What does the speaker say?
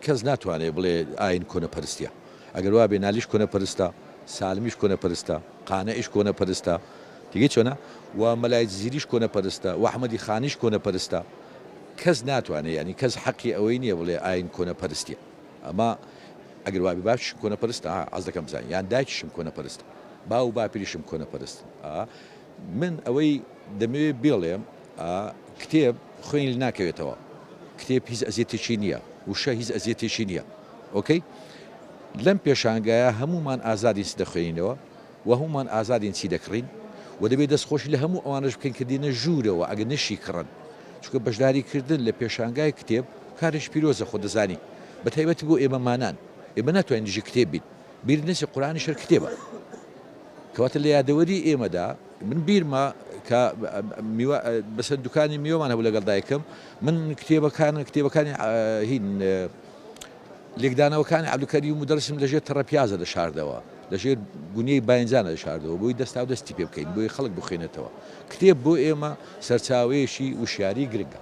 کەس ناتوانێت بڵێ ئاین کۆنەپەرستیە ئەگەر وا بێنالیش کۆنەپەرستە سالمیش کۆنەپەرستە قانەئیش کۆنەپەرستە دیگە چۆنە و مەلای زیریش کۆنەپەرستە و ئەحمەدی خانیش کۆنەپەرستە کەس ناتوانێت ینی کەس حەقی ئەوەی نییە بڵێ ئاین کۆنەپەرستیە ئەمە ئەگەر وابی باششم کۆنەپەرستە ئاز دەکەم بزانین یان دایکیشم کۆنەپەرستە باو باپیریشم کۆنەپەرستن من ئەوەی دەمەوێت بێڵێم کتێب خوێنی ناکەوێتەوە کتێب هیچ ئەزیێتێکی نییە وشە هیچ ئەزیێتێکی نییە ئۆکەی لەم پێشانگایە هەمومان ئازادی دەخوێنینەوە و هەمومان ئازادین چی دەکڕین و دەبێت دەستخۆشی لە هەموو ئەوانش بکەین کە دێنە ژوورەوە ئەگە نشی کڕن چونکە بەشداریکردن لە پێشانگای کتێب کارش پیرۆزە خۆ دەزانی بە تایبەتی بۆ ئێمەمانان ئێمە ناتوانین دژی کتێب بین بیر نەسی قورآنی شەر کتێبە کەواتە لە یادەوەری ئێمەدا من بیرمە کە بەسەر دوکانی میوەمان هەبوو لەگەڵ دایکم من کتێبەکانی هین لێکدانەوەکانی عەبدولکەریم مودەرسم لەژێر تەڕەپیازە دەشاردەوە لەژێر گونیەی باینجانە دەشاردەوە بۆی دەستا و دەستی پێ بکەین بۆی خەڵک بخوێنێتەوە کتێب بۆ ئێمە سەرچاوەیەشی وشیاری گرنگە